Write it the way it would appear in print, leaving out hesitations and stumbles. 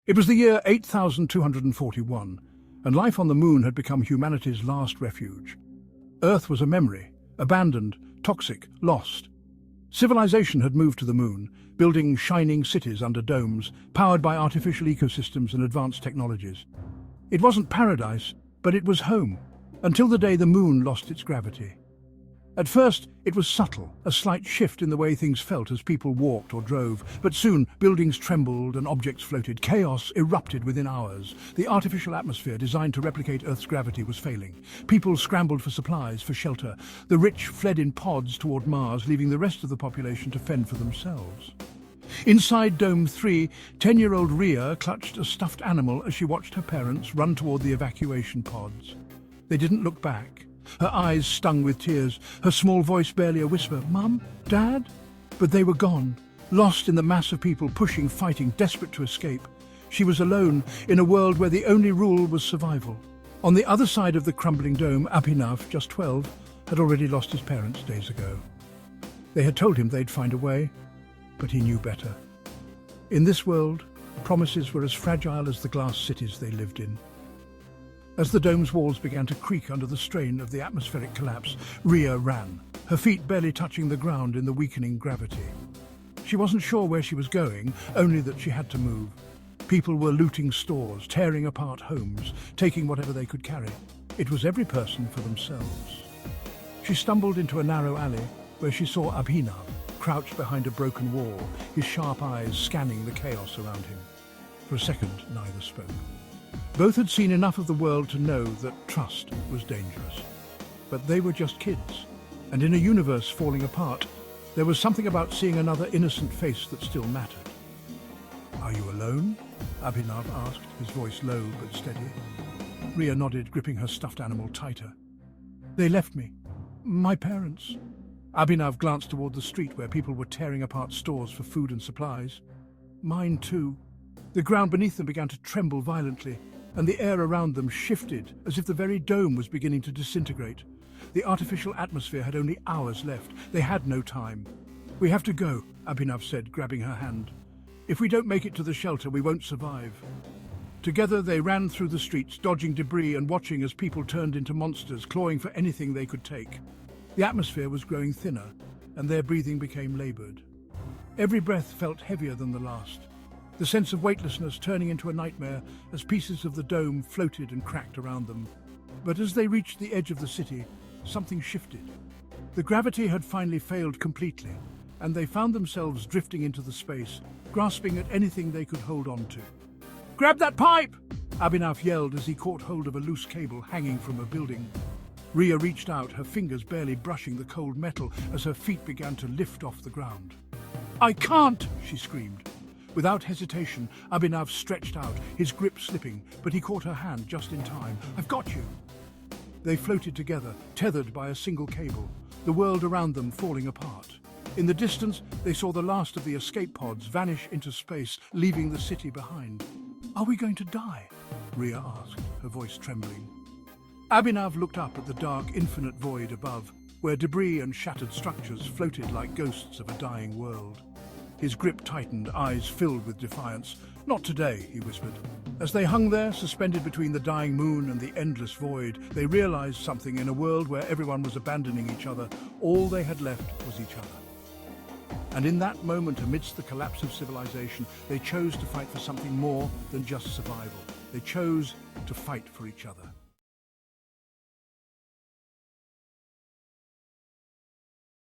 It was the year 8241, and life on the moon had become humanity's last refuge. Earth was a memory, abandoned, toxic, lost. Civilization had moved to the moon, building shining cities under domes, powered by artificial ecosystems and advanced technologies. It wasn't paradise, but it was home, until the day the moon lost its gravity. At first, it was subtle, a slight shift in the way things felt as people walked or drove, but soon buildings trembled and objects floated. Chaos erupted within hours. The artificial atmosphere designed to replicate Earth's gravity was failing. People scrambled for supplies, for shelter. The rich fled in pods toward Mars, leaving the rest of the population to fend for themselves. Inside Dome 3, 10-year-old Riya clutched a stuffed animal as she watched her parents run toward the evacuation pods. They didn't look back. Her eyes stung with tears, her small voice barely a whisper, "Mum? Dad?" But they were gone, lost in the mass of people pushing, fighting, desperate to escape. She was alone in a world where the only rule was survival. On the other side of the crumbling dome, Abhinav, just 12, had already lost his parents days ago. They had told him they'd find a way, but he knew better. In this world, promises were as fragile as the glass cities they lived in. As the dome's walls began to creak under the strain of the atmospheric collapse, Riya ran, her feet barely touching the ground in the weakening gravity. She wasn't sure where she was going, only that she had to move. People were looting stores, tearing apart homes, taking whatever they could carry. It was every person for themselves. She stumbled into a narrow alley where she saw Abhinav, crouched behind a broken wall, his sharp eyes scanning the chaos around him. For a second, neither spoke. Both had seen enough of the world to know that trust was dangerous. But they were just kids, and in a universe falling apart, there was something about seeing another innocent face that still mattered. "Are you alone?" Abhinav asked, his voice low but steady. Riya nodded, gripping her stuffed animal tighter. "They left me. My parents." Abhinav glanced toward the street where people were tearing apart stores for food and supplies. "Mine too." The ground beneath them began to tremble violently, and the air around them shifted as if the very dome was beginning to disintegrate. The artificial atmosphere had only hours left. They had no time. "We have to go," Abhinav said, grabbing her hand. "If we don't make it to the shelter, we won't survive." Together they ran through the streets, dodging debris and watching as people turned into monsters, clawing for anything they could take. The atmosphere was growing thinner, and their breathing became labored. Every breath felt heavier than the last, the sense of weightlessness turning into a nightmare as pieces of the dome floated and cracked around them. But as they reached the edge of the city, something shifted. The gravity had finally failed completely, and they found themselves drifting into the space, grasping at anything they could hold on to. "Grab that pipe!" Abhinav yelled as he caught hold of a loose cable hanging from a building. Riya reached out, her fingers barely brushing the cold metal as her feet began to lift off the ground. "I can't!" she screamed. Without hesitation, Abhinav stretched out, his grip slipping, but he caught her hand just in time. "I've got you!" They floated together, tethered by a single cable, the world around them falling apart. In the distance, they saw the last of the escape pods vanish into space, leaving the city behind. "Are we going to die?" Riya asked, her voice trembling. Abhinav looked up at the dark, infinite void above, where debris and shattered structures floated like ghosts of a dying world. His grip tightened, eyes filled with defiance. "Not today," he whispered. As they hung there, suspended between the dying moon and the endless void, they realized something. In a world where everyone was abandoning each other, all they had left was each other. And in that moment, amidst the collapse of civilization, they chose to fight for something more than just survival. They chose to fight for each other.